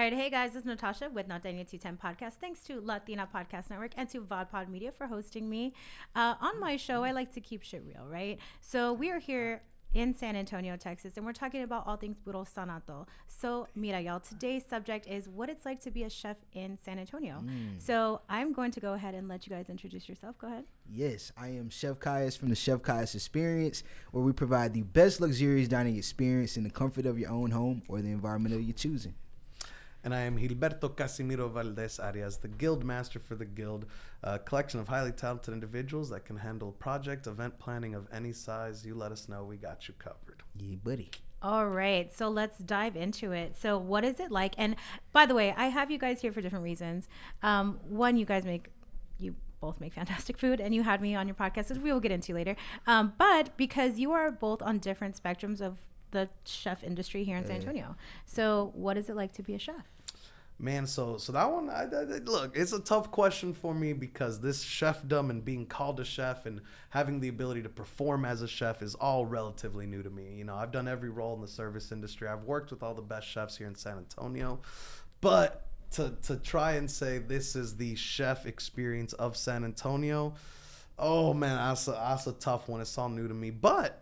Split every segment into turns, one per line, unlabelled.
right. Hey, guys, this is Natasha with Norteña 210 Podcast. Thanks to Latina Podcast Network and to VodPod Media for hosting me. On my show, I like to keep shit real, right? So we are here in San Antonio, Texas, and we're talking about all things puro sanato. So, mira, y'all, today's subject is what it's like to be a chef in San Antonio. So I'm going to go ahead and let you guys introduce yourself. Go ahead.
Yes, I am Chef Kaius from the Chef Kaius Experience, where we provide the best luxurious dining experience in the comfort of your own home or the environment of your choosing.
And I am Gilberto Casimiro Valdez Arias, the Guild Master for the Guild, a collection of highly talented individuals that can handle project, event planning of any size. You let us know, we got you covered.
Yeah, buddy.
All right, so let's dive into it. So what is it like? And by the way, I have you guys here for different reasons. One, you both make fantastic food, and you had me on your podcast, which we will get into later. But because you are both on different spectrums of the chef industry here in San Antonio. So what is it like to be a chef?
Man, so that one, look, it's a tough question for me because this chefdom and being called a chef and having the ability to perform as a chef is all relatively new to me. You know, I've done every role in the service industry. I've worked with all the best chefs here in San Antonio. But to try and say this is the chef experience of San Antonio, oh, man, that's a tough one. It's all new to me. But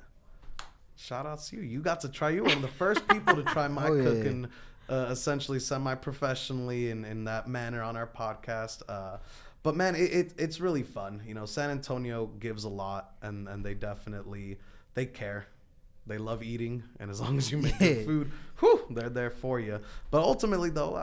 shout out to you. You got to try. You were one of the first people to try my cooking. Essentially semi-professionally in that manner on our podcast. But man, it's really fun. You know, San Antonio gives a lot, and they care. They love eating, and as long as you make good food, they're there for you. But ultimately, though,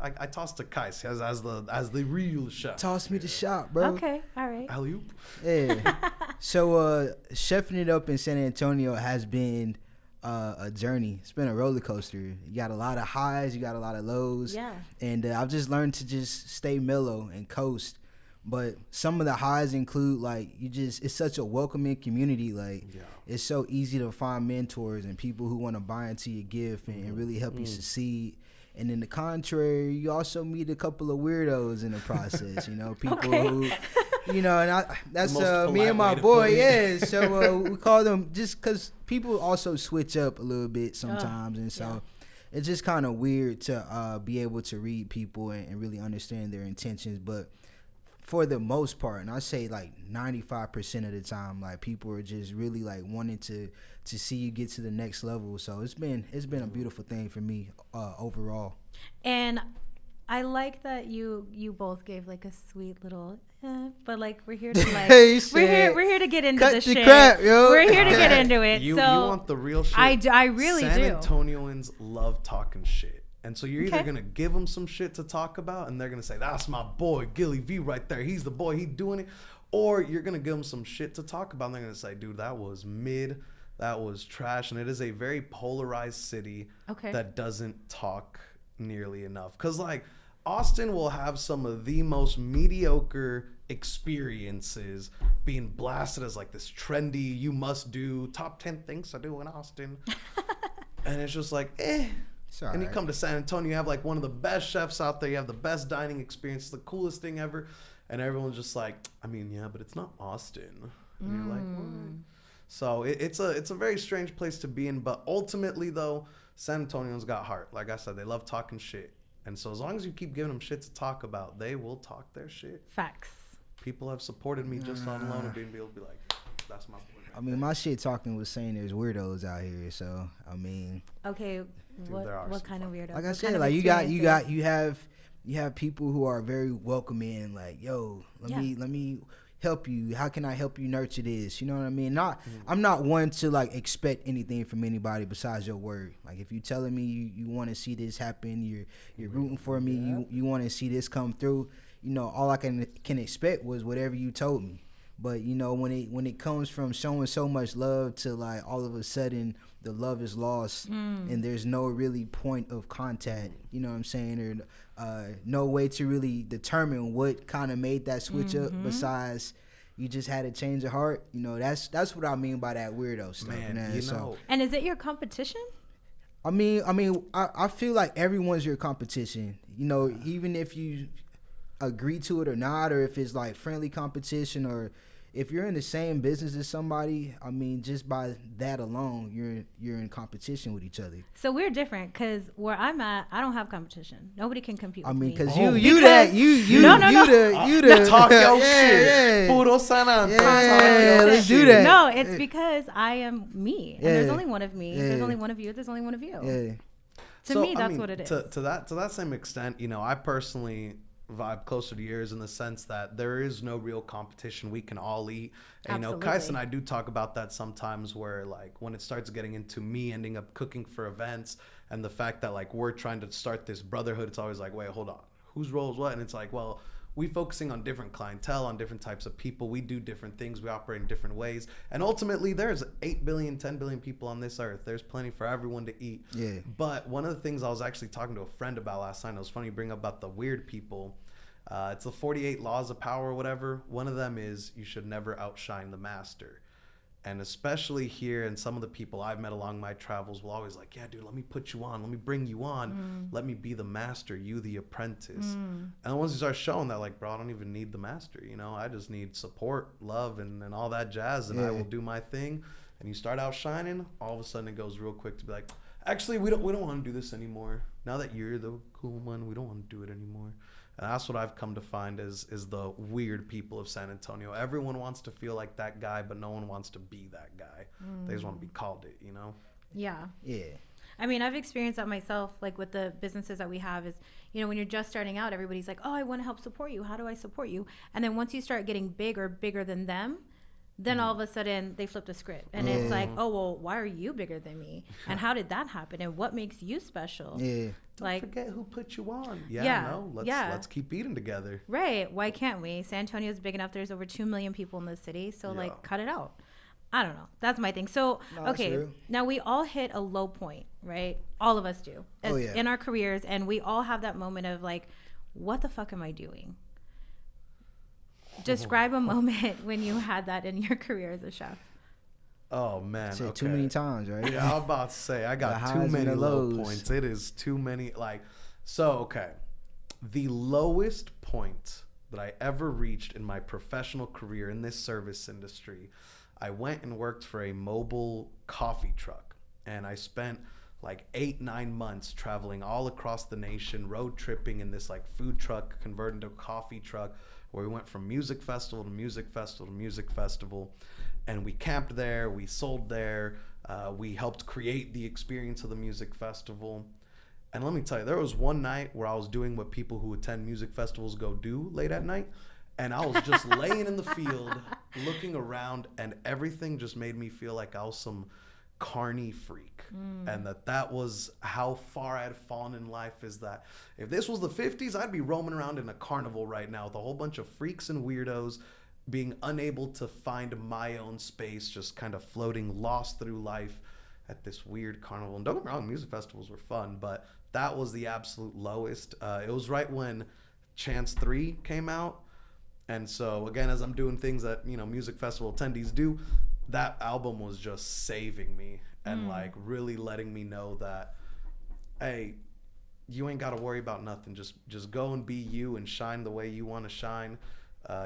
I toss to Kais as the real chef.
Toss me the shot, bro.
Okay, all right.
Alley-oop.
Yeah. So, chefing it up in San Antonio has been a journey. It's been a roller coaster. You got a lot of highs, you got a lot of lows.
Yeah.
And I've just learned to just stay mellow and coast. But some of the highs include, like, it's such a welcoming community. Like, it's so easy to find mentors and people who want to buy into your gift and really help you succeed. And in the contrary, you also meet a couple of weirdos in the process, you know, people who, you know, and that's me and my boy, so we call them, just because people also switch up a little bit sometimes, and so it's just kind of weird to be able to read people and really understand their intentions. But for the most part, and I say like 95% of the time, like people are just really like wanting to see you get to the next level. So it's been a beautiful thing for me overall.
And I like that you both gave like a sweet little, but like we're here to like we're here to get into the shit.
Crap, yo.
We're here to get into it.
You
so
want the real shit?
I really
San
do.
Antonians love talking shit. And so you're either going to give them some shit to talk about, and they're going to say, that's my boy, Gilly V right there. He's the boy. He's doing it. Or you're going to give them some shit to talk about, and they're going to say, dude, that was mid. That was trash. And it is a very polarized city that doesn't talk nearly enough. Because, like, Austin will have some of the most mediocre experiences being blasted as, like, this trendy, you must do top 10 things to do in Austin. And it's just like, And you come to San Antonio, you have like one of the best chefs out there. You have the best dining experience, the coolest thing ever. And everyone's just like, I mean, yeah, but it's not Austin. And you're like, what? So it's a very strange place to be in. But ultimately, though, San Antonians got heart. Like I said, they love talking shit. And so as long as you keep giving them shit to talk about, they will talk their shit.
Facts.
People have supported me just on loan and being able to be like, that's my boy.
I mean, my shit talking was saying there's weirdos out here, so I mean.
Okay,
Dude,
what kind of weirdos?
Like I said, like you have people who are very welcoming, and like, yo, let me help you. How can I help you nurture this? You know what I mean? I'm not one to like expect anything from anybody besides your word. Like if you telling me you want to see this happen, you're rooting for me, you want to see this come through. You know, all I can expect was whatever you told me. But you know, when it comes from showing so much love to like all of a sudden the love is lost and there's no really point of contact, you know what I'm saying, or no way to really determine what kind of made that switch up besides you just had a change of heart. You know, that's what I mean by that weirdo stuff.
Man, you know.
And is it your competition?
I mean, I feel like everyone's your competition. You know, even if you agree to it or not, or if it's like friendly competition, or if you're in the same business as somebody, I mean, just by that alone, you're in competition with each other.
So we're different because where I'm at, I don't have competition. Nobody can compete with me.
Because
No.
you
talk your shit.
Yeah.
Puro San Anto.
Yeah, let's do that.
No, it's because I am me, and there's
Yeah.
only one of me.
Yeah.
There's only one of you. There's only one of you.
Yeah.
To me, that's what it is.
To that same extent, you know, I personally vibe closer to yours in the sense that there is no real competition. We can all eat. And, you know, Kaius and I do talk about that sometimes, where like when it starts getting into me ending up cooking for events and the fact that like we're trying to start this brotherhood, it's always like, wait, hold on, whose role is what? And it's like, well, we focusing on different clientele, on different types of people. We do different things. We operate in different ways. And ultimately, there's 8 billion, 10 billion people on this earth. There's plenty for everyone to eat.
Yeah.
But one of the things I was actually talking to a friend about last night, it was funny you bring up about the weird people. It's the 48 laws of power or whatever. One of them is you should never outshine the master. And especially here, and some of the people I've met along my travels will always like, yeah, dude, let me put you on. Let me bring you on. Let me be the master, you the apprentice. And once you start showing that, like, bro, I don't even need the master. You know, I just need support, love, and all that jazz. And I will do my thing. And you start outshining, all of a sudden it goes real quick to be like, actually, we don't want to do this anymore. Now that you're the cool one, we don't want to do it anymore. And that's what I've come to find is the weird people of San Antonio. Everyone wants to feel like that guy, but no one wants to be that guy. They just want to be called it, you know?
Yeah.
Yeah.
I mean, I've experienced that myself, like with the businesses that we have is, you know, when you're just starting out, everybody's like, oh, I want to help support you. How do I support you? And then once you start getting bigger than them, then all of a sudden they flip the script and it's like, oh, well, why are you bigger than me? And how did that happen? And what makes you special?
Yeah.
Like,
Don't forget who put you on. Let's keep eating together.
Right. Why can't we? San Antonio's big enough. There's over 2 million people in the city. So like cut it out. I don't know. That's my thing. So, okay. Now we all hit a low point, right? All of us do in our careers. And we all have that moment of like, what the fuck am I doing? Describe a moment when you had that in your career as a chef.
Oh, man.
Okay. Too many times, right?
Yeah, I'm about to say, I got too many low points. It is too many. The lowest point that I ever reached in my professional career in this service industry, I went and worked for a mobile coffee truck. And I spent like 8-9 months traveling all across the nation, road tripping in this like food truck converted to a coffee truck, where we went from music festival to music festival to music festival. And we camped there, we sold there, we helped create the experience of the music festival. And let me tell you, there was one night where I was doing what people who attend music festivals go do late at night. And I was just laying in the field, looking around, and everything just made me feel like I was some carny freak. And that was how far I had fallen in life, is that if this was the 50s, I'd be roaming around in a carnival right now with a whole bunch of freaks and weirdos, being unable to find my own space, just kind of floating lost through life at this weird carnival. And don't get me wrong, music festivals were fun, but that was the absolute lowest. It was right when Chance 3 came out. And so again, as I'm doing things that, you know, music festival attendees do, that album was just saving me and like really letting me know that, hey, you ain't got to worry about nothing. Just go and be you and shine the way you want to shine.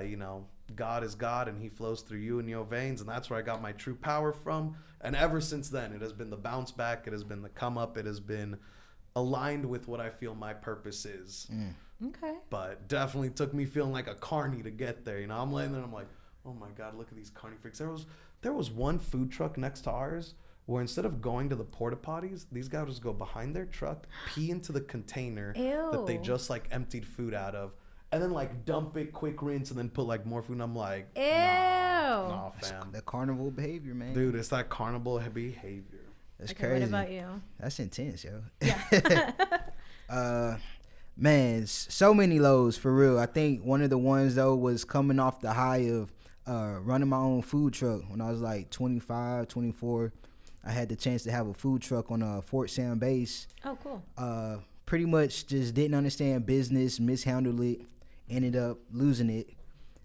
You know, God is God and he flows through you in your veins. And that's where I got my true power from. And ever since then, it has been the bounce back. It has been the come up. It has been aligned with what I feel my purpose is.
Okay.
But definitely took me feeling like a carny to get there. You know, I'm laying there and I'm like, oh my God, look at these carny freaks. There was one food truck next to ours where instead of going to the porta potties, these guys just go behind their truck, pee into the container that they just like emptied food out of, and then like dump it, quick rinse, and then put like more food. And I'm like,
ew,
nah, fam.
That carnival behavior, man.
Dude, it's that carnival behavior.
That's
okay,
crazy.
What about you?
That's intense, yo.
Yeah.
Man, so many lows for real. I think one of the ones though was coming off the high of running my own food truck when I was like 25, 24. I had the chance to have a food truck on a Fort Sam base.
Oh, cool.
Pretty much just didn't understand business, mishandled it, ended up losing it.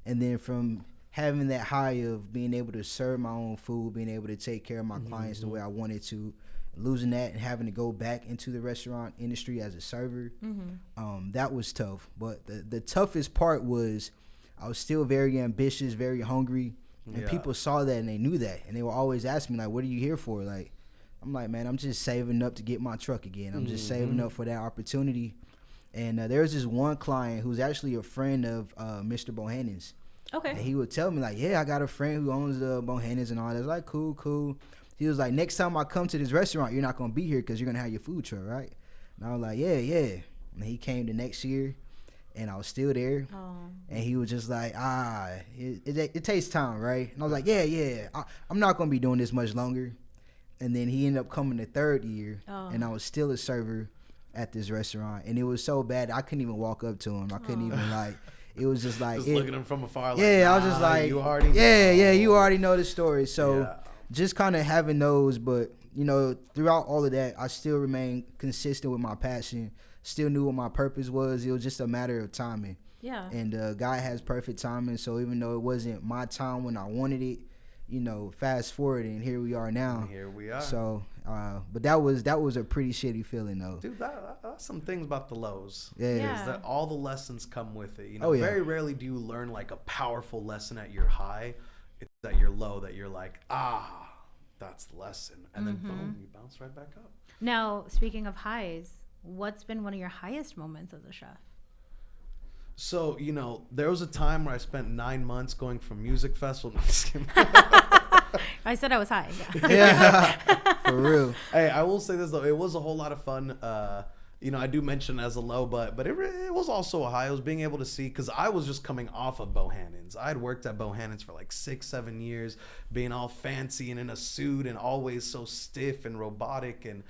And then from having that high of being able to serve my own food, being able to take care of my clients the way I wanted to, losing that and having to go back into the restaurant industry as a server, that was tough. But the toughest part was I was still very ambitious, very hungry, And people saw that and they knew that. And they would always ask me, like, what are you here for? Like, I'm like, man, I'm just saving up to get my truck again. I'm just saving up for that opportunity. And there was this one client who's actually a friend of Mr. Bohannon's.
Okay.
And he would tell me, like, yeah, I got a friend who owns the Bohannon's and all that. I was like, cool. He was like, next time I come to this restaurant, you're not going to be here because you're going to have your food truck, right? And I was like, yeah. And he came the next year, and I was still there.
Oh.
And he was just like, it takes time, right? And I was like, yeah. I'm not going to be doing this much longer. And then he ended up coming the third year, and I was still a server at this restaurant. And it was so bad, I couldn't even walk up to him. I couldn't even, like, it was just like.
Looking at him from afar, like,
I was just like, you already know the story. So just kind of having those, but, you know, throughout all of that, I still remained consistent with my passion, still knew what my purpose was. It was just a matter of timing.
Yeah.
And God has perfect timing. So even though it wasn't my time when I wanted it, you know, fast forward and here we are now.
Here we are.
So, but that was a pretty shitty feeling though.
Dude, that's some things about the lows.
Yeah.
Is that all the lessons come with it. You know, very rarely do you learn like a powerful lesson at your high. It's at your low that you're like, that's the lesson. And then boom, you bounce right back up.
Now, speaking of highs, what's been one of your highest moments as a chef?
So, you know, there was a time where I spent 9 months going from music festival. No, just kidding.
I said I was high.
Yeah. For real.
Hey, I will say this though, it was a whole lot of fun. You know, I do mention it as a low, but it was also a high. I was being able to see, because I was just coming off of Bohannon's. I had worked at Bohannon's for like 6-7 years, being all fancy and in a suit and always so stiff and robotic. And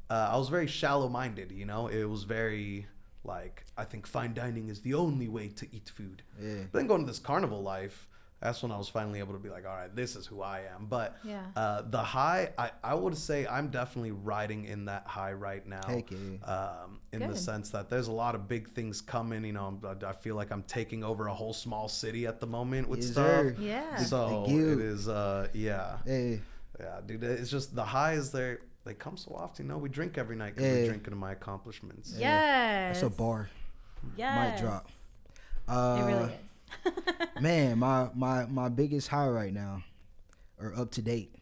I was very shallow-minded, you know. It was very like, I think fine dining is the only way to eat food. Yeah. But then going to this carnival life, that's when I was finally able to be like, all right, this is who I am. But the high, I would say I'm definitely riding in that high right now. In the sense that there's a lot of big things coming. You know, I feel like I'm taking over a whole small city at the moment with stuff.
Yeah.
So it is, yeah, dude. It's just the highs there. They come so often. You know, we drink every night because we're drinking to my accomplishments.
Yes.
That's a bar.
Yes.
Mic drop.
It really is.
Man, my biggest high right now, or up to date.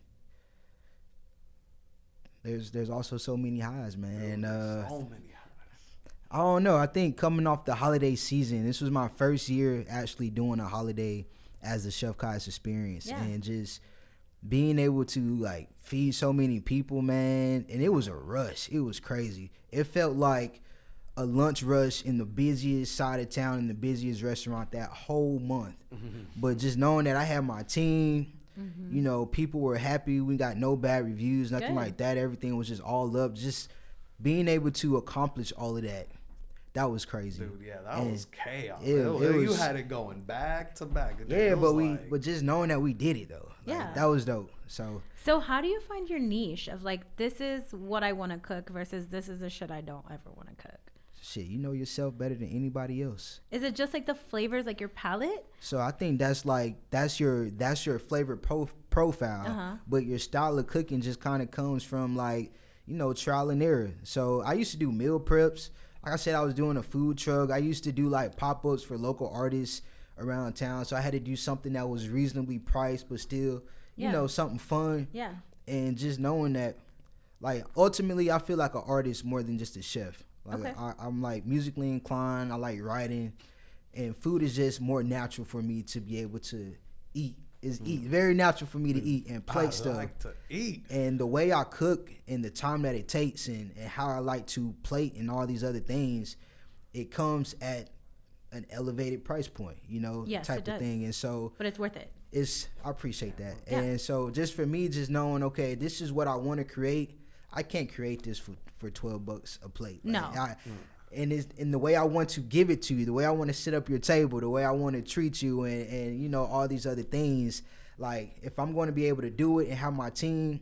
There's also so many highs, man.
So many highs.
I don't know. I think coming off the holiday season, this was my first year actually doing a holiday as a Chef Kaius experience, and just being able to like feed so many people, man. And it was a rush. It was crazy. It felt like a lunch rush in the busiest side of town, in the busiest restaurant that whole month. But just knowing that I had my team, you know, people were happy. We got no bad reviews, nothing like that. Everything was just all up. Just being able to accomplish all of that, that was crazy.
Dude, yeah, that was chaos.
You
had it going back to back.
But just knowing that we did it though, like, that was dope. So
how do you find your niche of like, this is what I want to cook versus this is the shit I don't ever want to cook?
Shit, you know yourself better than anybody else.
Is it just like the flavors, like your palate?
So I think that's your flavor profile, but your style of cooking just kind of comes from like, you know, trial and error. So I used to do meal preps. Like I said, I was doing a food truck. I used to do like pop-ups for local artists around town. So I had to do something that was reasonably priced, but still, you know, something fun. Yeah. And just knowing that, like, ultimately, I feel like an artist more than just a chef. Like, I'm like musically inclined. I like writing, and food is just more natural for me to be able to eat. It's very natural for me to eat and plate stuff. I like to eat. And the way I cook and the time that it takes and how I like to plate and all these other things, it comes at an elevated price point, you know, type of thing. And so,
but it's worth it.
I appreciate that. Yeah. And so just for me, just knowing, okay, this is what I want to create. I can't create this for $12 a plate. Like, no. And the way I want to give it to you, the way I want to sit up your table, the way I want to treat you, and you know, all these other things. Like, if I'm going to be able to do it and have my team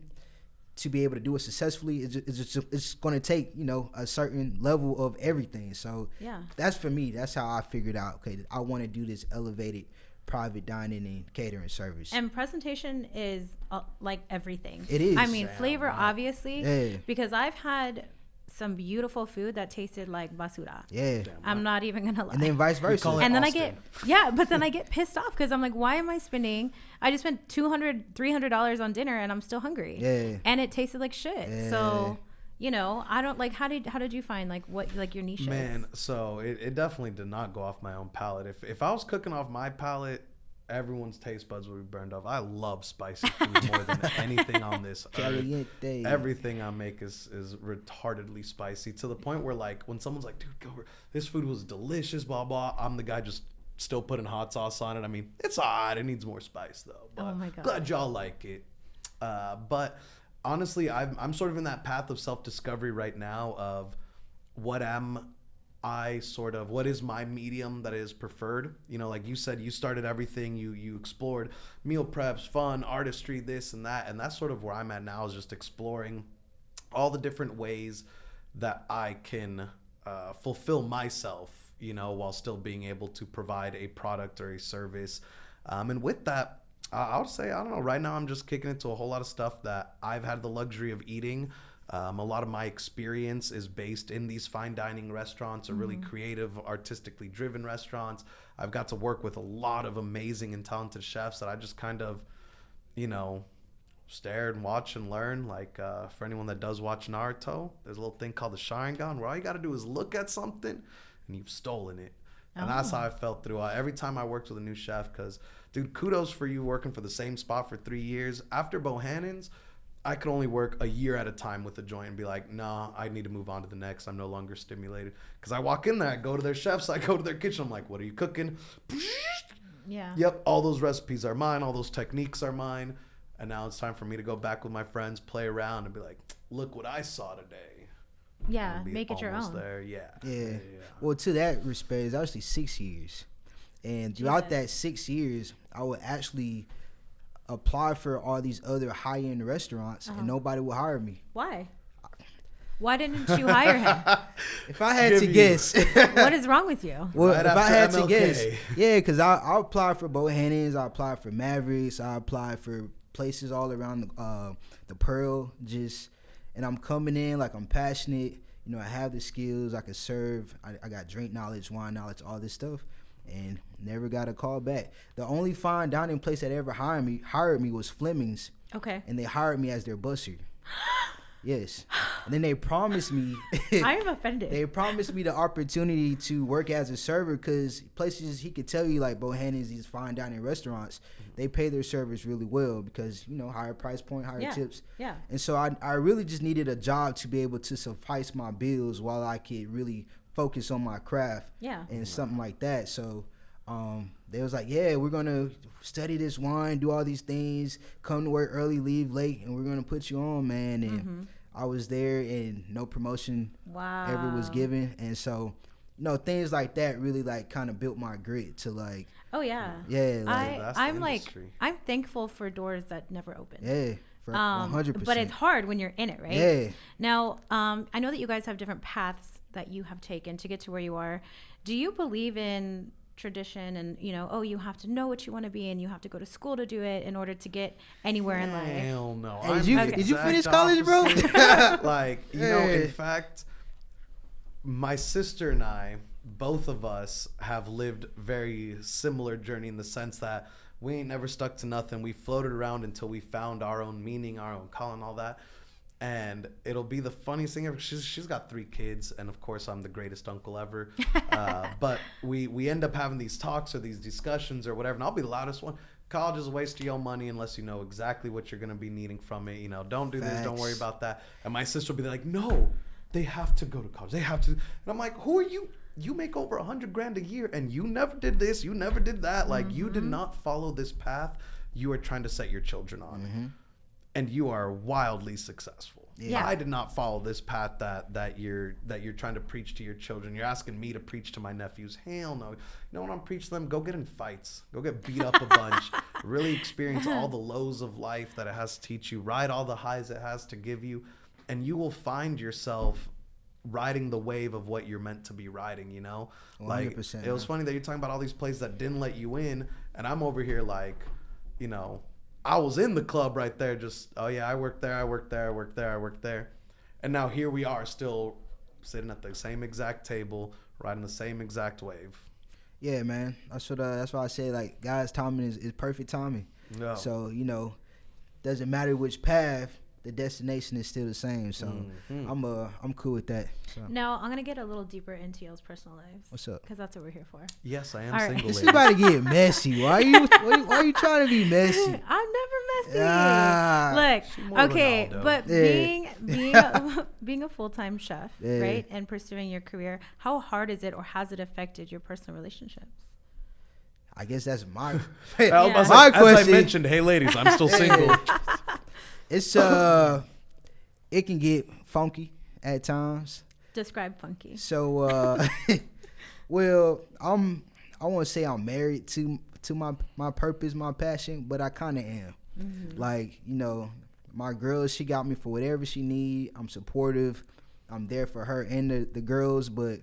to be able to do it successfully, it's going to take, you know, a certain level of everything. So that's for me. That's how I figured out, okay, I want to do this elevated private dining and catering service.
And presentation is like everything.
It is.
I mean, flavor, obviously, because I've had some beautiful food that tasted like basura.
Yeah.
I'm not even gonna lie.
And then vice versa.
And then but then I get pissed off because I'm like, why am I spending? I just spent $200-$300 on dinner and I'm still hungry.
Yeah.
And it tasted like shit.
Yeah.
So, you know, I don't like. How did you find like what like your niche?
Man, so it definitely did not go off my own palate. If I was cooking off my palate, everyone's taste buds would be burned off. I love spicy food more than anything on this earth. Everything I make is retardedly spicy, to the point where, like, when someone's like, dude, this food was delicious, blah blah, I'm the guy just still putting hot sauce on it. I mean, it's odd, it needs more spice though, but
oh my God.
Glad y'all like it. But honestly, I'm sort of in that path of self-discovery right now of what is my medium that is preferred. You know, like you said, you started everything, you explored meal preps, fun, artistry, this and that, and that's sort of where I'm at now, is just exploring all the different ways that I can fulfill myself, you know, while still being able to provide a product or a service. And with that, I would say, I don't know, right now I'm just kicking into a whole lot of stuff that I've had the luxury of eating. A lot of my experience is based in these fine dining restaurants, or really creative, artistically driven restaurants. I've got to work with a lot of amazing and talented chefs that I just kind of, you know, stare and watch and learn. Like, for anyone that does watch Naruto, there's a little thing called the Sharingan, where all you got to do is look at something and you've stolen it. And that's how I felt throughout every time I worked with a new chef. Because, dude, kudos for you working for the same spot for 3 years. After Bohannon's, I could only work a year at a time with a joint and be like, nah, I need to move on to the next. I'm no longer stimulated. Because I walk in there, I go to their chefs, I go to their kitchen. I'm like, what are you cooking?
Yeah.
Yep, all those recipes are mine. All those techniques are mine. And now it's time for me to go back with my friends, play around, and be like, look what I saw today.
Yeah, make it your own.
There. Yeah.
Well, to that respect, it's actually 6 years. And throughout that 6 years, I would actually apply for all these other high-end restaurants, and nobody would hire me.
Why? Why didn't you hire him?
If I had to guess.
What is wrong with you?
Well,
right,
if I had
MLK.
to guess. Yeah, because I applied for Bohannon's, I applied for Mavericks, I applied for places all around the Pearl, and I'm coming in like I'm passionate. You know, I have the skills, I can serve, I got drink knowledge, wine knowledge, all this stuff. And never got a call back. The only fine dining place that ever hired me was Fleming's.
Okay.
And they hired me as their busser. Yes. And then they promised me.
I am offended.
They promised me the opportunity to work as a server, because places he could tell you, like Bohannon's, these fine dining restaurants, they pay their servers really well because, you know, higher price point, higher tips.
Yeah. And
so I really just needed a job to be able to suffice my bills while I could really focus on my craft.
Yeah.
And something like that. So they was like, yeah, we're going to study this wine, do all these things, come to work early, leave late, and we're going to put you on, man. And I was there, and no promotion ever was given. And so, you know, things like that really, like, kind of built my grit to, like,
I'm thankful for doors that never open.
Yeah. 100%.
But it's hard when you're in it, right?
Yeah.
Now, I know that you guys have different paths that you have taken to get to where you are. Do you believe in tradition and, you know, you have to know what you want to be and you have to go to school to do it in order to get anywhere in life?
Hell no.
Hey, did you finish college, bro?
Like, you know, in fact, my sister and I, both of us have lived very similar journey in the sense that we ain't never stuck to nothing. We floated around until we found our own meaning, our own calling, all that. And it'll be the funniest thing ever. She's got 3 kids, and of course I'm the greatest uncle ever. But we end up having these talks or these discussions or whatever, and I'll be the loudest one. College is a waste of your money unless you know exactly what you're gonna be needing from it. You know, don't do this, don't worry about that. And my sister will be like, no, they have to go to college. They have to. And I'm like, who are you? You make over $100,000 a year, and you never did this, you never did that. Like, you did not follow this path you are trying to set your children on. And you are wildly successful. Yeah. I did not follow this path that you're trying to preach to your children. You're asking me to preach to my nephews. Hell no. You know what I'm preaching to them? Go get in fights. Go get beat up a bunch. Really experience all the lows of life that it has to teach you. Ride all the highs it has to give you. And you will find yourself riding the wave of what you're meant to be riding, you know?
100%,
like, it was funny that you're talking about all these places that didn't let you in, and I'm over here like, you know, I was in the club right there, just, oh yeah, I worked there. And now here we are still sitting at the same exact table, riding the same exact wave.
Yeah, man. That's why I say like God's timing is perfect timing.
No.
So doesn't matter which path, the destination is still the same. So I'm cool with that. So.
Now I'm gonna get a little deeper into y'all's personal lives.
What's up?
Because that's what we're here for.
Yes, I am
All right.
single.
This is
ladies.
about to get messy. Why are you trying to be messy?
I'm never messy.
Ah.
more
Look, okay,
Ronaldo.
but
Yeah.
being a full-time chef,
Yeah.
right, and pursuing your career, how hard is it, or has it affected your personal relationships?
I guess that's my
I was
Yeah.
about to say,
My
as I
question-
mentioned, hey ladies, I'm still single.
it's it can get funky at times.
Describe funky.
So well, I want to say I'm married to my purpose, my passion, but I kind of am.
Mm-hmm.
Like, my girl, she got me for whatever she need. I'm supportive. I'm there for her and the girls, but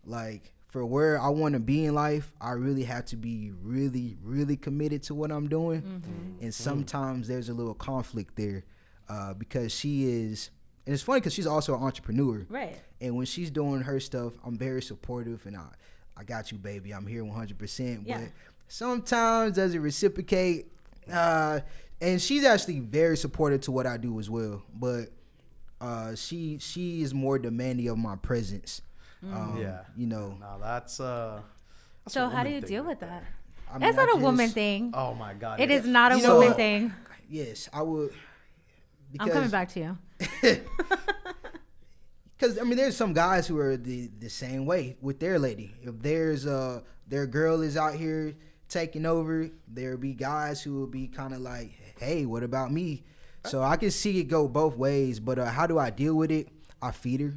like for where I want to be in life, I really have to be really, really committed to what I'm doing.
Mm-hmm.
And sometimes there's a little conflict there because she is, and it's funny because she's also an entrepreneur.
Right.
And when she's doing her stuff, I'm very supportive and I got you, baby. I'm here 100%.
Yeah.
But sometimes doesn't reciprocate. And she's actually very supportive to what I do as well. But she is more demanding of my presence.
Yeah. No, that's
So
a
how do
woman
you
thing
deal
right
with
there.
that?
I
That's
mean,
not
I
a woman
just-
thing.
Oh my God.
It is not a
You know
woman
what?
thing.
Yes, I would.
I'm coming back to you.
Because I mean, there's some guys who are the same way with their lady. If there's their girl is out here taking over, there'll be guys who will be kind of like, hey, what about me? So I can see it go both ways. But how do I deal with it? I feed her.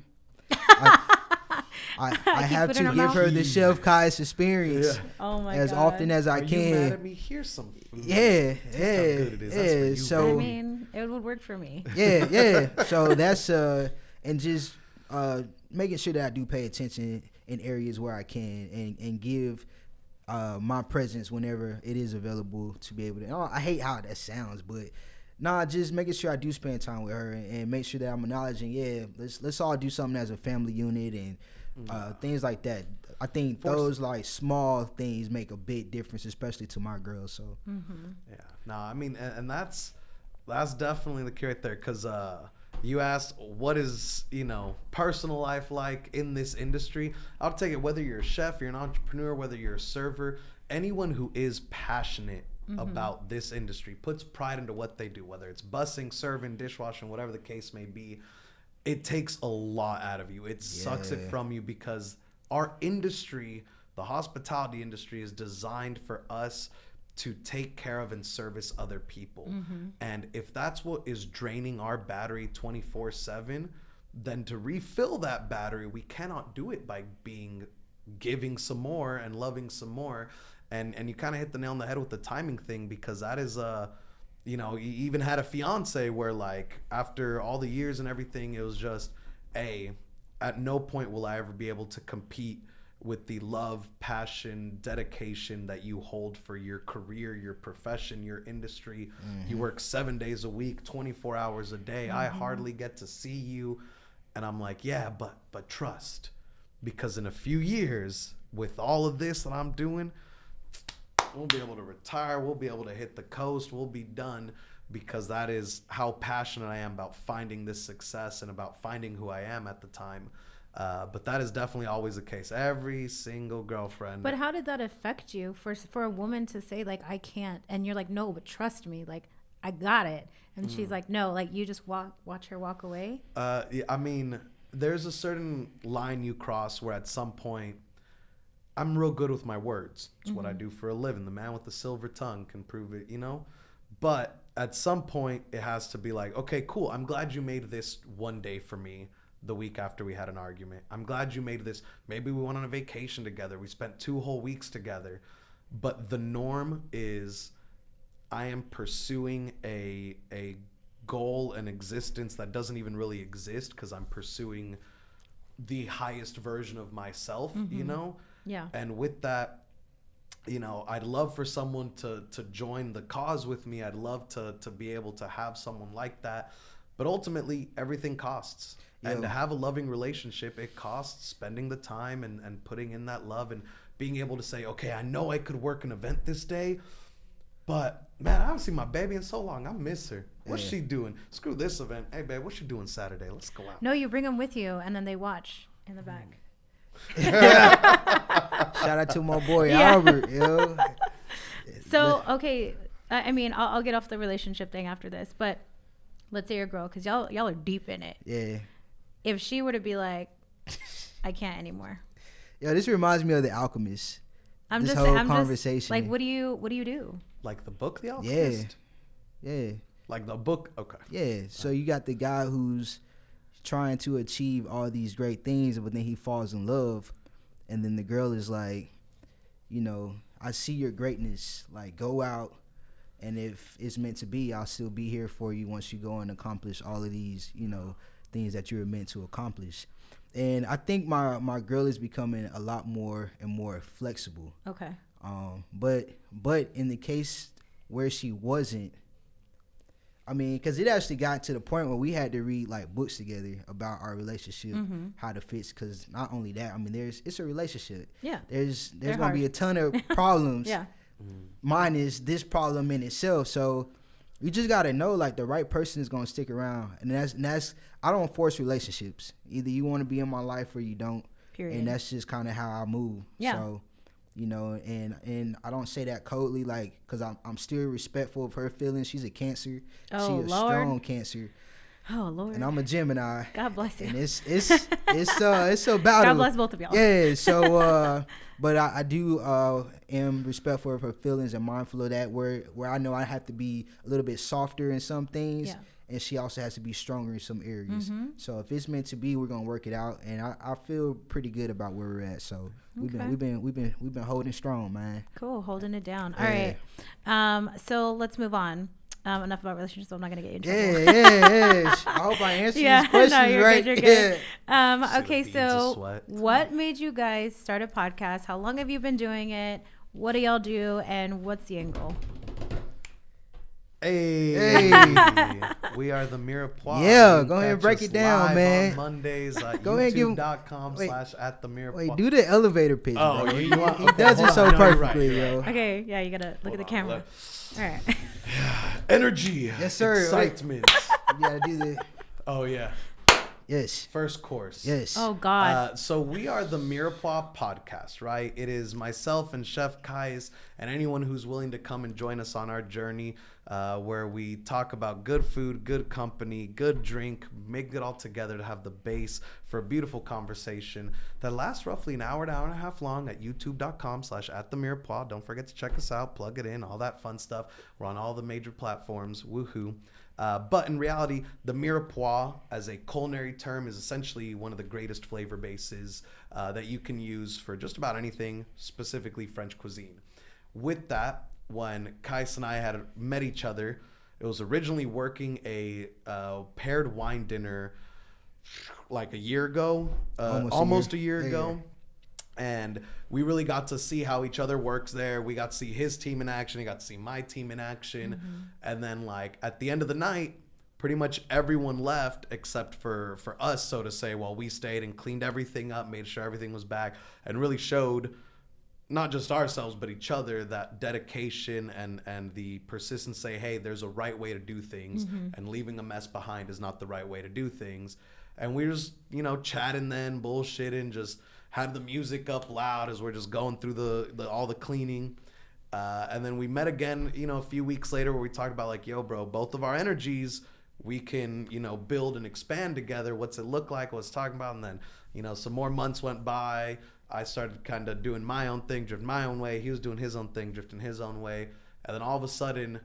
I have
food
to
in her
give
mouth?
her the Chef Kaius experience
Yeah.
Oh my
as
God.
often as I
Are
can.
you mad at me? Here's some food.
Yeah,
Taste how good it is. That's for
yeah.
you,
So
I mean, it would work for me.
yeah. So that's and just making sure that I do pay attention in areas where I can and give my presence whenever it is available to be able to. I hate how that sounds, but just making sure I do spend time with her and make sure that I'm acknowledging. Yeah, let's all do something as a family unit and things like that. I think those like small things make a big difference, especially to my girls. So
Yeah. No, I mean, and that's definitely the key right there. Because you asked, what is personal life like in this industry? I'll take it whether you're a chef, you're an entrepreneur, whether you're a server, anyone who is passionate about this industry, puts pride into what they do, whether it's bussing, serving, dishwashing, whatever the case may be. It takes a lot out of you. It sucks it from you because our industry, the hospitality industry, is designed for us to take care of and service other people. And if that's what is draining our battery 24/7, then to refill that battery, we cannot do it by giving some more and loving some more. And you kind of hit the nail on the head with the timing thing, because that is you even had a fiance where, like, after all the years and everything, it was just, at no point will I ever be able to compete with the love, passion, dedication that you hold for your career, your profession, your industry. You work 7 days a week, 24 hours a day. I hardly get to see you. And I'm like, yeah, but trust, because in a few years, with all of this that I'm doing, we'll be able to retire. We'll be able to hit the coast. We'll be done, because that is how passionate I am about finding this success and about finding who I am at the time. But that is definitely always the case. Every single girlfriend.
But how did that affect you for a woman to say, like, I can't, and you're like, no, but trust me, like, I got it, and she's like, no, like, you just watch her walk away?
Yeah, I mean, there's a certain line you cross where at some point, I'm real good with my words. It's what I do for a living. The man with the silver tongue can prove it, But at some point, it has to be like, okay, cool. I'm glad you made this one day for me the week after we had an argument. I'm glad you made this. Maybe we went on a vacation together. We spent 2 whole weeks together. But the norm is I am pursuing a goal, an existence that doesn't even really exist, because I'm pursuing the highest version of myself,
Yeah.
And with that, I'd love for someone to join the cause with me. I'd love to be able to have someone like that. But ultimately, everything costs. And to have a loving relationship, it costs spending the time and putting in that love and being able to say, okay, I know I could work an event this day, but man, I haven't seen my baby in so long. I miss her. What's she doing? Screw this event. Hey, babe, what's she doing Saturday? Let's go out.
No, you bring them with you, and then they watch in the back.
Shout out to my boy Albert, yo.
So, okay, I mean, I'll get off the relationship thing after this, but let's say your girl, because y'all are deep in it.
Yeah.
If she were to be like, I can't anymore.
Yo, this reminds me of The Alchemist.
I'm
this
just
whole
I'm
conversation.
Just, like, what do you do?
Like the book, The Alchemist?
Yeah.
Like the book? Okay.
Yeah. So you got the guy who's trying to achieve all these great things, but then he falls in love. And then the girl is like, you know, I see your greatness. Like, go out. And if it's meant to be, I'll still be here for you once you go and accomplish all of these, you know, things that you were meant to accomplish. And I think my girl is becoming a lot more and more flexible.
Okay.
But in the case where she wasn't, I mean, because it actually got to the point where we had to read like books together about our relationship, how to fix. Because not only that, I mean, it's a relationship.
Yeah.
There's gonna be a ton of problems.
Yeah.
Mine is this problem in itself. So you just gotta know like the right person is gonna stick around, and that's I don't force relationships. Either you want to be in my life or you don't.
Period.
And that's just kind of how I move.
Yeah.
So, you know, and I don't say that coldly, like, because I'm still respectful of her feelings. She's a Cancer.
Oh,
She's a
Lord.
strong Cancer.
Oh, Lord.
And I'm a Gemini.
God bless you.
And it's a battle.
God bless both of y'all.
Yeah. So, but I do am respectful of her feelings and mindful of that. Where I know I have to be a little bit softer in some things.
Yeah.
And she also has to be stronger in some areas. So if it's meant to be, we're gonna work it out. And I feel pretty good about where we're at. So we've been holding strong, man.
Cool, holding it down. All right. So let's move on. Enough about relationships. So I'm not gonna get you in trouble.
Yeah. I hope I answered these questions
no, you're
right.
Good, you're good.
See
Okay,
the beads of
so
sweat.
what made you guys start a podcast? How long have you been doing it? What do y'all do? And what's the end goal?
Hey. We are the Mirepoix.
Yeah,
You
go ahead and
catch
break
us
it down,
live
man.
on Mondays at
Go ahead and give 'em-
youtube.com/@themirepoix.
Wait, do the elevator pitch.
Oh,
bro.
you want-
He
okay,
does it
hold
so
on. No, you're right,
perfectly,
you're
yo.
right.
Okay, yeah, you gotta look at the camera. All right.
Energy.
Yes, sir.
Excitement.
You gotta do the
Oh, yeah.
yes,
First course.
yes.
Oh God.
So we are the Mirepoix podcast, right? It is myself and Chef Kaius and anyone who's willing to come and join us on our journey where we talk about good food, good company, good drink, make it all together to have the base for a beautiful conversation that lasts roughly an hour and a half long at youtube.com/@themirepoix. Don't forget to check us out, plug it in, all that fun stuff. We're on all the major platforms. Woohoo. But in reality, the Mirepoix as a culinary term is essentially one of the greatest flavor bases that you can use for just about anything, specifically French cuisine. With that, when Kais and I had met each other, it was originally working a paired wine dinner like a year ago, almost a year ago. And we really got to see how each other works there. We got to see his team in action. He got to see my team in action. And then like at the end of the night, pretty much everyone left except for us, so to say, while we stayed and cleaned everything up, made sure everything was back, and really showed not just ourselves, but each other that dedication and the persistence, say, hey, there's a right way to do things, and leaving a mess behind is not the right way to do things. And we were just, chatting then, bullshitting, just had the music up loud as we're just going through the all the cleaning. And then we met again, a few weeks later where we talked about like, yo, bro, both of our energies, we can, build and expand together. What's it look like? What's talking about? And then, some more months went by. I started kind of doing my own thing, drifting my own way. He was doing his own thing, drifting his own way. And then all of a sudden,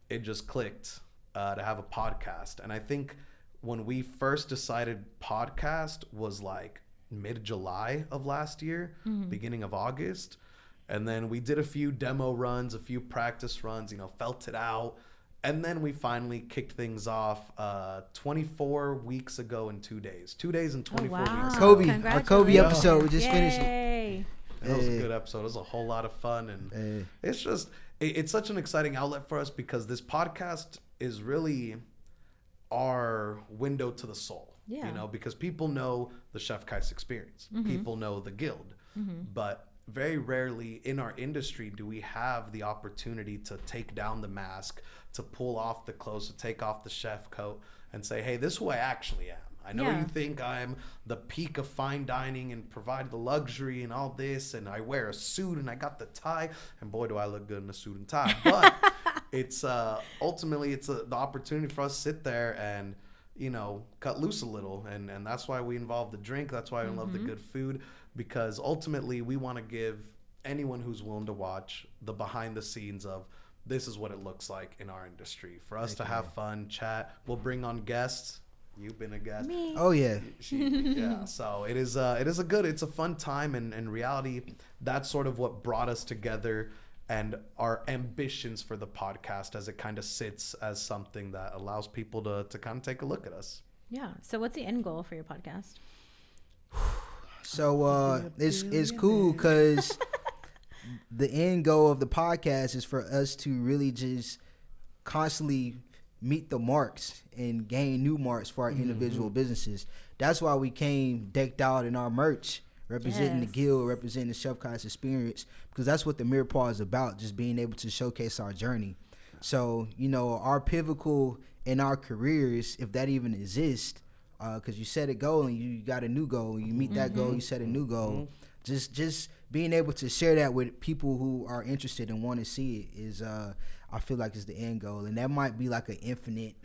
it just clicked to have a podcast. And I think when we first decided podcast was like mid-July of last year, beginning of August. And then we did a few demo runs, a few practice runs, felt it out. And then we finally kicked things off 24 weeks ago in 2 days. 2 days and 24 weeks.
Our Kobe episode just finished.
Yay.
It was a good episode. It was a whole lot of fun. And it's just, it's such an exciting outlet for us because this podcast is really our window to the soul.
Yeah.
You know, because people know the Chef Kaius experience. People know the guild. But very rarely in our industry do we have the opportunity to take down the mask, to pull off the clothes, to take off the chef coat and say, hey, this is who I actually am. I know you think I'm the peak of fine dining and provide the luxury and all this, and I wear a suit and I got the tie, and boy, do I look good in a suit and tie. But it's ultimately it's the opportunity for us to sit there and, you know, cut loose a little. And that's why we involve the drink. That's why I love the good food, because ultimately we want to give anyone who's willing to watch the behind the scenes of this is what it looks like in our industry. For us to have fun, chat. We'll bring on guests. You've been a guest.
Me.
Oh yeah.
Yeah. So it is a fun time, and in reality, that's sort of what brought us together and our ambitions for the podcast, as it kind of sits as something that allows people to kind of take a look at us.
Yeah. So what's the end goal for your podcast?
So it's cool because the end goal of the podcast is for us to really just constantly meet the marks and gain new marks for our individual businesses. That's why we came decked out in our merch, representing the guild, representing the Chef Kaius experience, because that's what the Mirepoix is about, just being able to showcase our journey. So, you know, our pivotal in our careers, if that even exists, because you set a goal and you got a new goal, you meet that goal, you set a new goal. Just being able to share that with people who are interested and want to see it is, I feel like, is the end goal, and that might be like an infinite.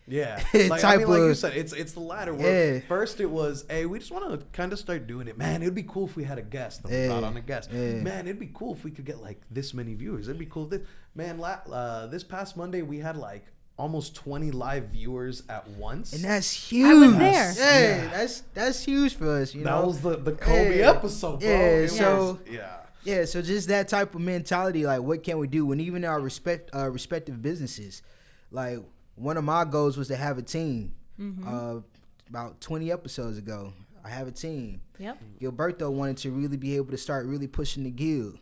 Yeah,
like
you said, it's the latter. Where first it was, hey, we just want to kind of start doing it. Man, it'd be cool if we had a guest. Then we brought on a guest. Man, it'd be cool if we could get like this many viewers. It'd be cool. This past Monday we had like almost 20 live viewers at once,
And that's huge.
I was there.
Yeah, that's huge for us. You know,
that was the Kobe episode, bro.
So just that type of mentality, like what can we do? And even our respective businesses, like one of my goals was to have a team. About 20 episodes ago, I have a team.
Yep.
Gilberto wanted to really be able to start really pushing the guild.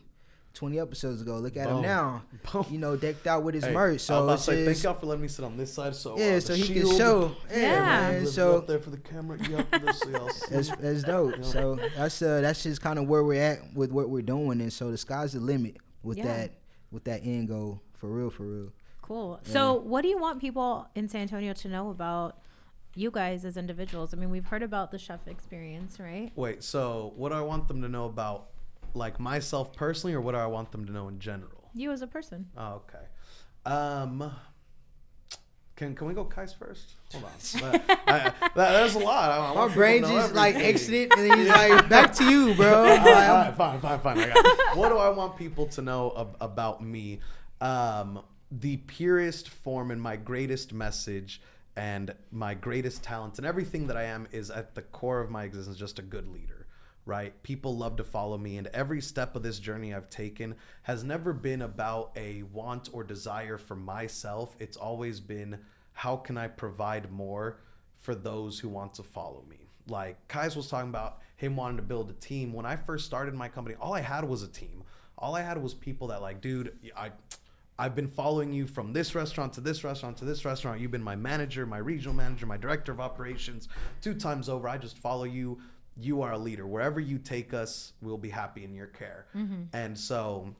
20 episodes ago. Look at him now. You know, decked out with his merch. So
I was about to say, thank y'all for letting me sit on this side. So
so he can show.
Man.
So
up there for the camera.
that's dope. Yeah. So that's just kind of where we're at with what we're doing, and so the sky's the limit with that end goal, for real.
Cool. So what do you want people in San Antonio to know about you guys as individuals? I mean, we've heard about the chef experience, right?
Wait, so what do I want them to know about, like, myself personally, or what do I want them to know in general?
You as a person.
Oh, okay. Can we go Kaius first? Hold on. There's a lot.
My brain just like exited, and then he's like, back to you, bro.
All right, fine. I got it. What do I want people to know about me? The purest form and my greatest message and my greatest talent and everything that I am is at the core of my existence, just a good leader, right? People love to follow me, and every step of this journey I've taken has never been about a want or desire for myself. It's always been, how can I provide more for those who want to follow me? Like Kaius was talking about him wanting to build a team. When I first started my company, all I had was a team. All I had was people that, like, dude, I've been following you from this restaurant to this restaurant to this restaurant. You've been my manager, my regional manager, my director of operations 2 times over. I just follow you. You are a leader. Wherever you take us, we'll be happy in your care. And so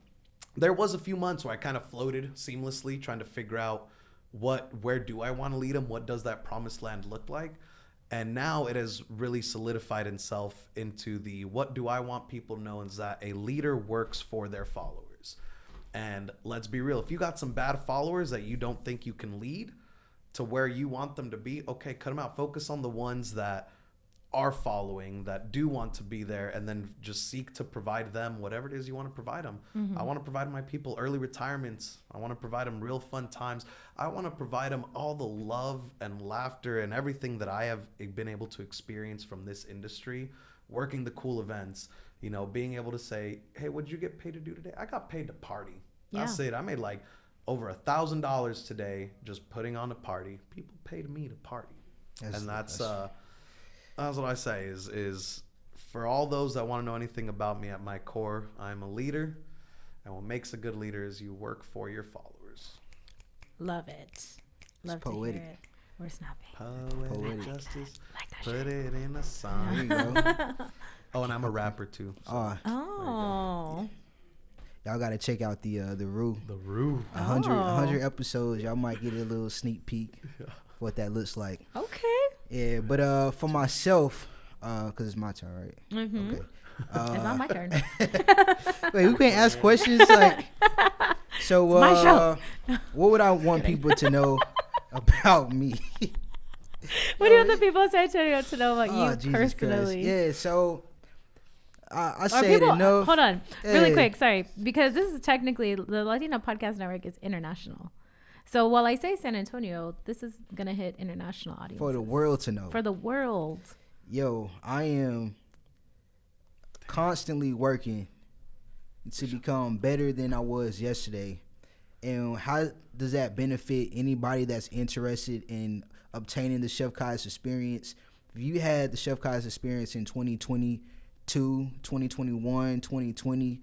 there was a few months where I kind of floated seamlessly, trying to figure out where do I want to lead them? What does that promised land look like? And now it has really solidified itself into what do I want people to know is that a leader works for their followers. And let's be real, if you got some bad followers that you don't think you can lead to where you want them to be, okay, cut them out. Focus on the ones that are following, that do want to be there, and then just seek to provide them whatever it is you want to provide them. I want to provide my people early retirements. I want to provide them real fun times. I want to provide them all the love and laughter and everything that I have been able to experience from this industry, working the cool events, you know, being able to say, hey, what'd you get paid to do today? I got paid to party. That's it. I made like over $1,000 today just putting on a party. People paid me to party. That's what I say is for all those that want to know anything about me, at my core, I'm a leader. And what makes a good leader is you work for your followers.
Love it. Love
poetic.
to hear it. We're snapping.
Poetic justice.
Like that
Put
shit.
it in a
There
song.
you go.
Oh, and I'm a rapper too. So.
Oh.
Y'all gotta check out the Rue.
The Rue.
100 episodes. Y'all might get a little sneak peek what that looks like.
Okay.
Yeah, but for myself, cause it's my turn, right?
Mm-hmm.
Okay.
It's not my turn.
Wait, we can't ask questions like. So,
my show.
what would I want people to know about me?
What do you want the people of San Antonio to know about
Oh,
you
Jesus
personally?
Christ. Yeah, so I
Are
say it
people,
enough.
hold on, really
Hey.
quick, sorry, because this is technically the Latino Podcast Network is international. So while I say San Antonio, this is gonna hit international audiences
For the world to know.
For the world.
Yo, I am constantly working to become better than I was yesterday. And how does that benefit anybody that's interested in obtaining the Chef Kaius experience? If you had the Chef Kaius experience in 2022, 2021, 2020,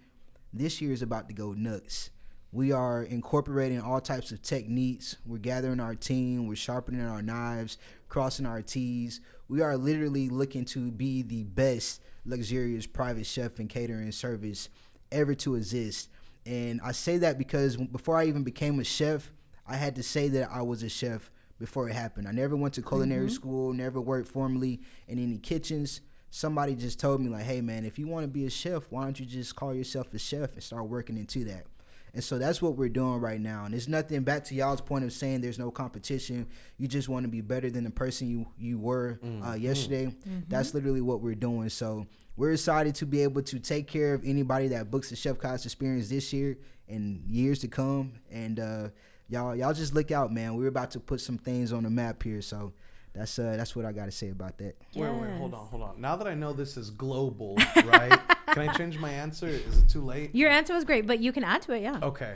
this year is about to go nuts. We are incorporating all types of techniques. We're gathering our team. We're sharpening our knives, crossing our T's. We are literally looking to be the best luxurious private chef and catering service ever to exist. And I say that because before I even became a chef, I had to say that I was a chef before it happened. I never went to culinary school, never worked formally in any kitchens. Somebody just told me like, hey man, if you want to be a chef, why don't you just call yourself a chef and start working into that? And so that's what we're doing right now. And there's nothing, back to y'all's point of saying there's no competition. You just want to be better than the person you were yesterday. That's literally what we're doing. So we're excited to be able to take care of anybody that books the Chef Kaius experience this year and years to come. And y'all just look out, man. We're about to put some things on the map here. So that's what I got to say about that.
Wait, hold on. Now that I know this is global, right? Can I change my answer? Is it too late?
Your answer was great, but you can add to it, yeah.
Okay.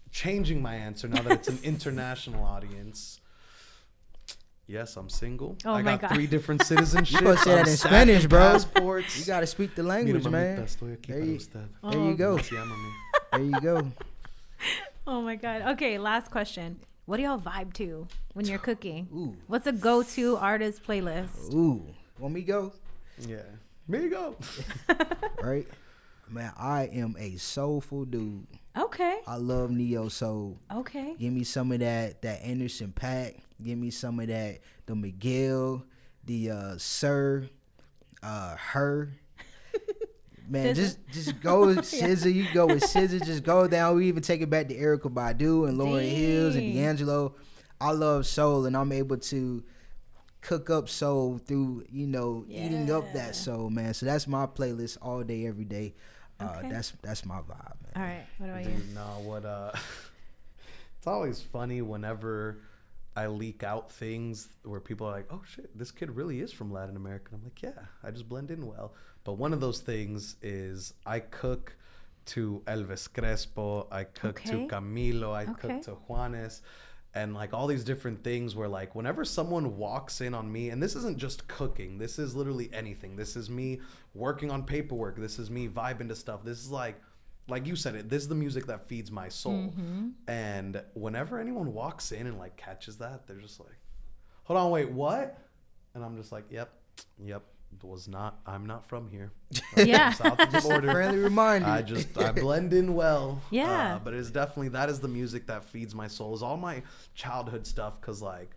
Changing my answer now that it's an international audience. Yes, I'm single.
Oh
I
my
got
God.
3 different citizenships.
You supposed to say that
I'm
in
stacking
Spanish, bro.
Passports.
You got to speak the language,
Mira,
man.
mamita, estoy aquí
There
para
you-
usted.
There you go.
Así ámame.
There you go.
Oh my God. Okay, last question. What do y'all vibe to when you're cooking?
Ooh.
What's a go-to artist playlist?
Ooh. Want me to go?
Yeah. Here you go.
Right? Man, I am a soulful dude.
Okay.
I love neo soul.
Okay.
Give me some of that Anderson .Paak. Give me some of that the Miguel, the Sir, her. Man,
SZA.
just go with SZA. You go with SZA. Just go down. We even take it back to Erykah Badu and Lauryn Hills and
Dang.
D'Angelo. I love soul, and I'm able to cook up soul through eating up that soul, man. So that's my playlist all day, every day.
Okay.
That's my vibe, man.
All right. What about you?
Dude, no, it's always funny whenever I leak out things where people are like, oh shit, this kid really is from Latin America. And I'm like, yeah, I just blend in well. But one of those things is I cook to Elvis Crespo, I cook to
Okay.
Camilo, I
Okay.
cook to Juanes, and like all these different things where like whenever someone walks in on me, and this isn't just cooking, this is literally anything. This is me working on paperwork. This is me vibing to stuff. This is like you said it, this is the music that feeds my soul. And whenever anyone walks in and like catches that, they're just like, hold on, wait, what? And I'm just like, yep, I'm not from here. I'm
Yeah.
from south of the border.
Friendly reminder.
I blend in well.
Yeah.
But it's definitely, that is the music that feeds my soul, is all my childhood stuff. Cause like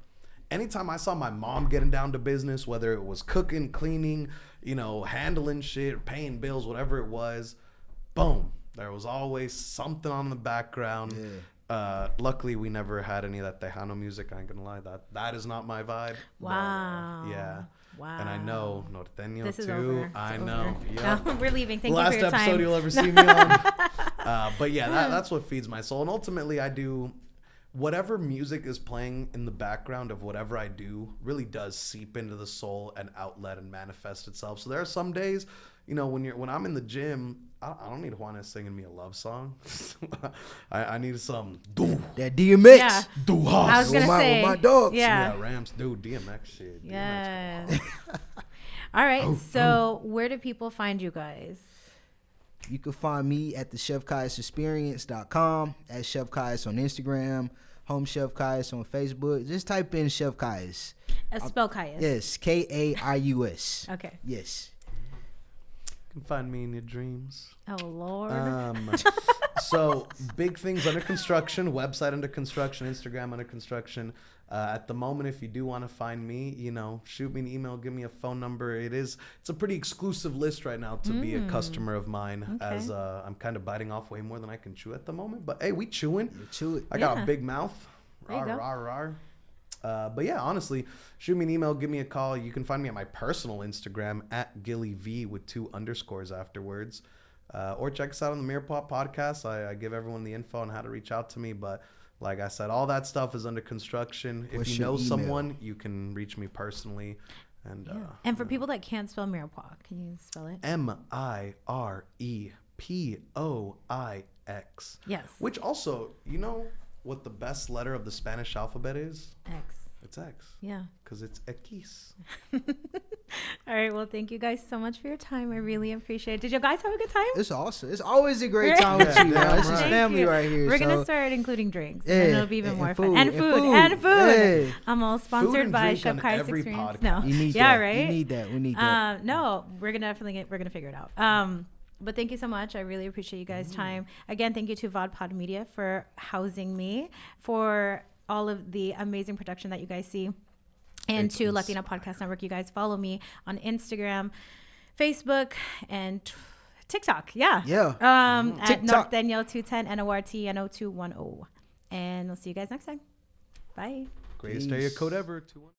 anytime I saw my mom getting down to business, whether it was cooking, cleaning, handling shit, paying bills, whatever it was, boom, there was always something on the background.
Yeah.
Luckily we never had any of that Tejano music. I ain't gonna lie, that is not my vibe.
Wow.
But, yeah.
Wow.
And I know Norteño
This is
too.
over. It's
I
over.
know. Yep.
No, we're leaving. Thank
Last
you for your
episode
time.
you'll ever see me on. But yeah, that's what feeds my soul. And ultimately, I do whatever music is playing in the background of whatever I do really does seep into the soul and outlet and manifest itself. So there are some days, when I'm in the gym, I don't need Juanes singing me a love song. I need some
That DMX.
Yeah.
do
I was gonna
with
say.
my dogs.
Yeah.
Yeah, Rams, dude, DMX shit.
Yes. All right. So where do people find you guys?
You can find me at the ChefKaiusExperience.com, at Chef Kaius on Instagram. Home Chef Kaius on Facebook. Just type in Chef Kaius.
Spell Kaius.
Yes, Kaius.
Okay.
Yes.
You can find me in your dreams.
Oh Lord.
So big things under construction, website under construction, Instagram under construction. At the moment, if you do want to find me, shoot me an email, give me a phone number. It's a pretty exclusive list right now to be a customer of mine, as I'm kind of biting off way more than I can chew at the moment. But hey, we chewing.
You chew it.
I got a big mouth.
There you go.
Rawr. But yeah, honestly, shoot me an email, give me a call. You can find me at my personal Instagram at GillyV with 2 underscores afterwards. Or check us out on the Mirepoix podcast. I give everyone the info on how to reach out to me. But like I said, all that stuff is under construction. If you know someone, you can reach me personally. And
and for people that can't spell Mirepoix, can you spell it?
Mirepoix.
Yes.
Which also, you know what the best letter of the Spanish alphabet is?
X.
It's X.
Yeah.
Because it's X.
All right. Well, thank you guys so much for your time. I really appreciate it. Did you guys have a good time?
It's awesome. It's always a great time with you.
Yeah,
This is
right.
family right here.
We're
so.
going to start including drinks.
Yeah,
And it'll be even more fun. And food.
And food.
Hey.
Hey.
I'm all
Food
sponsored
and
by
drink
Chef
on
Kaius
every
Experience.
podcast.
No.
You need
Yeah,
that.
right?
You need that. We need that.
No, we're going to figure it out. But thank you so much. I really appreciate you guys' time. Again, thank you to VodPod Media for housing me, for all of the amazing production that you guys see. And to Latina Podcast Network, you guys follow me on Instagram, Facebook, and TikTok. Yeah. At
TikTok.
Norteño210, NORTNO210. And we'll see you guys next time. Bye.
Greatest area code ever. 21.